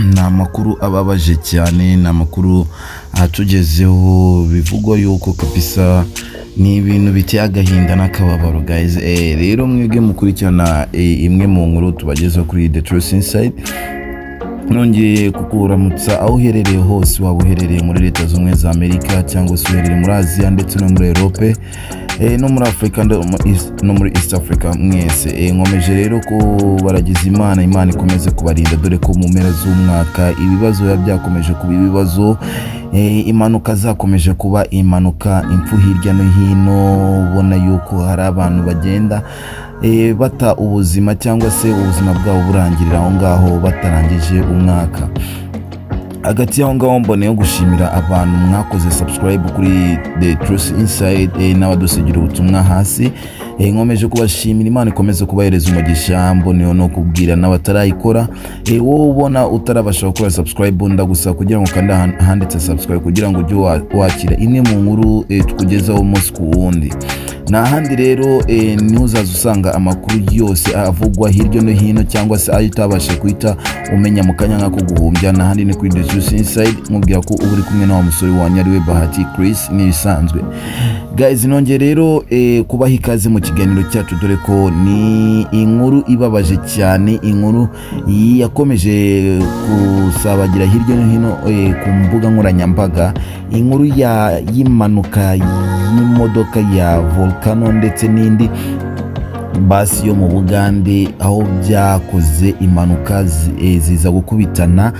ni amakuru ababaje cyane, ni amakuru atugezeho bivugwa yuko kabisa ni ibintu biteye agahinda n'akababaro guys. Rero mwebwe mukurikirana imwe mu nkuru tubagezaho kuri The Truth Inside, nongeye kukuramutsa aho uherereye hose, waba uherereye muri Leta Zunze za Amerika cyangwa se uherereye muri Aziya ndetse no muri Europe, no muri Afrika no muri East Africa mwese. Nkomeje rero ko baragize Imana ikomeze kubarinda, dore ko mu mpera z'umwaka ibibazo byakomeje kuba ibibazo, impanuka zakomeje kuba impanuka, impfu hirya no hino. Ubona yuko hari abantu bagenda bata ubuzima cyangwa se ubuzima bwabo burangirira aho ngaho batarangije umwaka. Hagati aho ngaho mboneyeho gushimira abantu mwakoze subscribe kuri The Truth Inside n'abadusigira ubutumwa hasi. Nkomeje kubashimira, Imana ikomeze kubahereza umugisha. Mboneyeho no kubwira n'abatarayikora, wowe ubona utarabasha gukora subscribe, ndagusaba kugira ngo kandi handitse subscribe kugira ngo ujye wakira imwe mu nkuru tukugezaho umunsi ku wundi. N'ahandi rero niho uzaza usanga amakuru yose avugwa hirya no hino, cyangwa se ayo utabasha kuhita umenya mu kanya nk'ako guhumbya. N'ahandi ni kuri The Truth Inside, nkubwira ko uba uri kumwe n'uwo musore wanyu ariwe Bahati Chris n'ibisanzwe. Guys, nongeye rero kubaha ikaze mu kiganiro cyacu, dore ko ni inkuru ibabaje cyane, inkuru yakomeje kusabagira hirya no hino ku mbuga nkoranyambaga, inkuru y'impanuka y'imodoka ya VOLCANO ndetse n'indi basi yo mu Bugande, aho byakoze impanuka ziza gukubitana,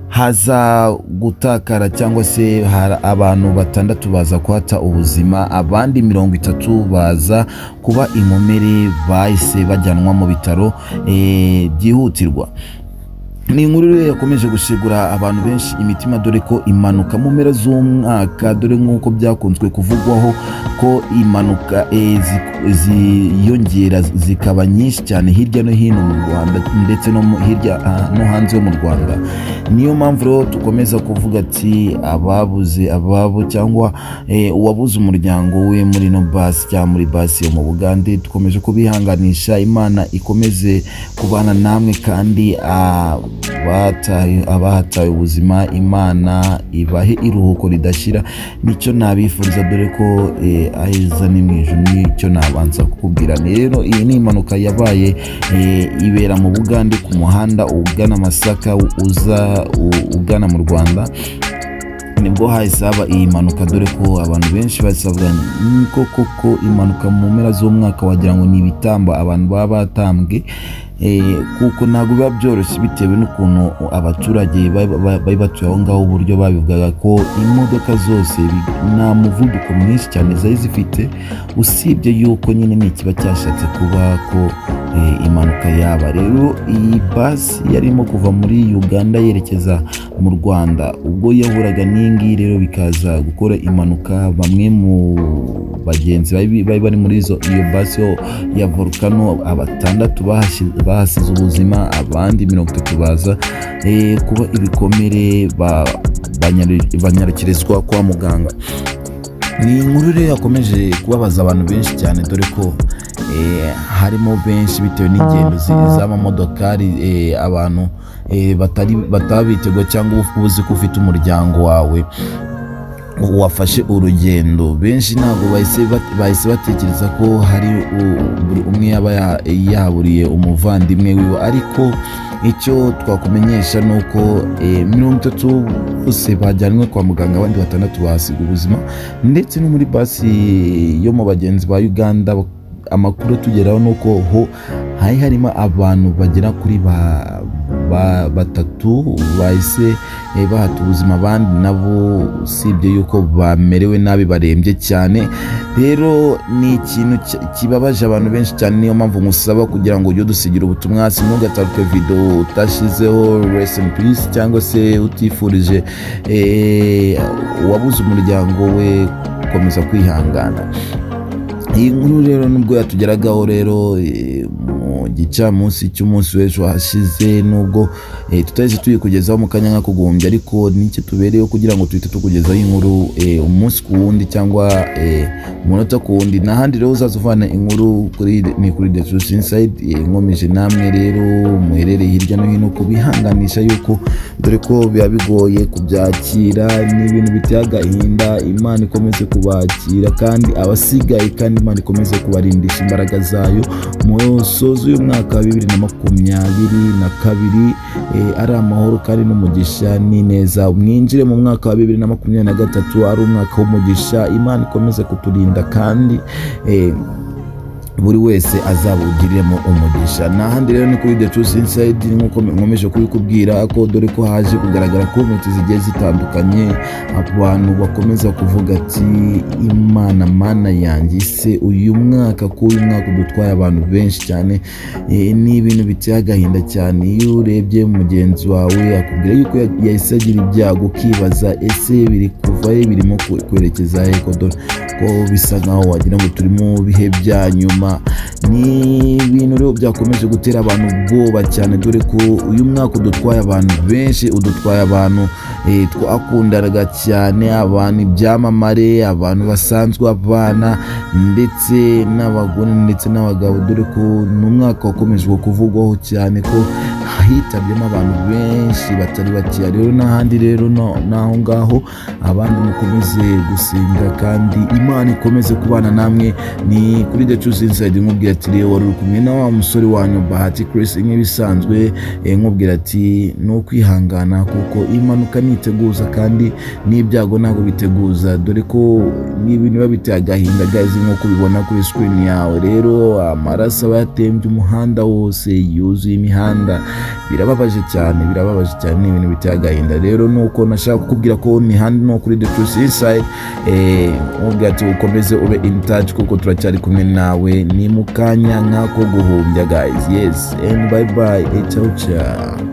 haza gutakara cyangwa se abantu 6 baza kuhata ubuzima, abandi 30 baza kuba inkomere, bahise bajyanwa mu bitaro byihutirwa. Ni inkuru yakomeje gushigura abantu benshi imitima, dore ko impanuka mu mpera z'umwaka, dore nk'uko byakunzwe kuvugwaho ko impanuka ziyongera zikaba nyinshi cyane hirya no hino mu Rwanda ndetse no hirya no hanze yo mu Rwanda. Niyo mpamvu rero tukomeza kuvuga ati ababuze ababo cyangwa uwabuze umuryango we muri no basi cyangwa muri basi yo mu Bugande, dukomeje kubihanganisha. Imana ikomeze kubana namwe kandi abahataye ubuzima, Imana ibahe iruhuko ridashira. Nicyo nabifuriza, dore ko aheza ni mu ijuru, nicyo nabanza kukubwira. Rero iyi ni impanuka yabaye ibera mu Bugande ku muhanda ugana Masaka ugana mu Rwanda, nibwo hahise haba iyi mpanuka, dore ko abantu benshi basavuga koko impanuka mu mpera z'umwaka wagira ngo ni ibitambo abantu baba batambwe, kuko ntabwo biba byoroshye bitewe n'ukuntu abaturage bari batuye aho ngaho, uburyo babivugaga ko imodoka zose nta muvuduko mwinshi cyane zari zifite, usibye yuko nyine ni ikiba cyashatse kuba ko impanuka yaba. Rero iyi basi yarimo kuva muri Uganda yerekeza mu Rwanda, ubwo yahuraga n'ingi rero bikaza gukora impanuka. Bamwe mu bagenzi bari muri iyo basi ya VOLCANO, 6 bahasize ubuzima, abandi 30 baza kuba ibikomere, banyarukirizwa kwa muganga. Ni inkuru rero yakomeje kubabaza abantu benshi cyane, dore ko harimo benshi bitewe n'ingendo z'amamodokari, abantu batabiteguye cyangwa uzi ko ufite umuryango wawe wafashe urugendo. Benshi ntabwo bahise batekereza ko hari buri umwe yaba yahaburiye umuvandimwe wiwe, ariko icyo twakumenyesha ni uko 30 bose bajyanwe kwa muganga, abandi 6 bahasiga ubuzima. Ndetse no muri basi yo mu bagenzi ba Uganda, amakuru tugeraho nuko hari harimo abantu bagera kuri 3 bahise bahata ubuzima, abandi nabo usibye yuko bamerewe nabi, barembye cyane. Rero ni ikintu kibabaje abantu benshi cyane, niyo mpamvu musaba kugira ngo ujye dusigira ubutumwa hasi, ntugataruke video utashizeho rest in peace cyangwa se utifurije uwabuze umuryango we gukomeza kwihangana. Iyi nkuru rero nubwo yatugeragaho rero mu gicamunsi cy'umunsi w'ejo hashize, nubwo tutahise tuyikugezaho mu kanya nk'akugumbye, ariko nicyo tubereyeho kugira ngo tuhite tukugezaho inkuru umunsi ku wundi cyangwa umunota ku wundi. N'ahandi rero uzaza uvana inkuru kuri The Truth Inside. Nkomeje namwe rero muherereye hirya no hino kubihanganisha yuko dore ko biba bigoye kubyakira, n'ibintu biteye agahinda. Imana ikomeze kubakira kandi abasigaye, kandi Imana ikomeze kubarindisha imbaraga zayo mu sozo y'umwaka wa 2022 ari amahoro kandi n'umugisha n'ineza. Mwinjire mu mwaka wa 2023 ari umwaka w'umugisha. Imana ikomeze kuturinda kandi buri wese azabugiremo umugisha. N'ahandi rero ni kuri The Truth Inside, nkuko nkomeje kubikubwira ko dore ko haje kugaragara comment zigiye zitandukanye, abantu bakomeza kuvuga ati Imana mana yanjye, se uyu mwaka udutwaye abantu benshi cyane. Ni ibintu biteye agahinda cyane iyo urebye mugenzi wawe akubwira yuko yahise agira ibyago, ukibaza ese biri kuva birimo kwerekeza he, ko bisa nkaho wagira ngo turi mu bihe bya nyuma. Ni ibintu rero byakomeje gutera abantu ubwoba cyane, dore ko uyu mwaka udutwaye abantu benshi, udutwaye abantu twakundaraga cyane, abantu ibyamamare, abantu basanzwe, abana ndetse n'abagore ndetse n'abagabo, dore ko n'umwaka wakomeje kuvugwaho cyane ko hitabyemo abantu benshi batari bakeya. Rero n'ahandi rero naho ngaho abandi mukomeze gusenga kandi Imana ikomeze kubana namwe. Ni kuri The Truth Inside nkubwira ati rero wari kumwe na wa musore wanyu Bahati Chris nk'ibisanzwe, nkubwira ati no kwihangana kuko impanuka niteguza kandi n'ibyago ntabwo biteguza, dore ko n'ibintu biba biteye agahinda guys, nk'uko ubibona kuri screen yawe. Rero amaraso abatembye umuhanda wose, yuzuye imihanda, birababaje cyane, ni ibintu biteye agahinda. Rero nuko nashaka kukubwira ko ni handi no kuri The Truth Inside, nkubwira ati ukomeze ube in touch kuko turacyari kumwe nawe, ni mukanya nk'ako guhumbya guys. Yes and bye bye, ciao ciao.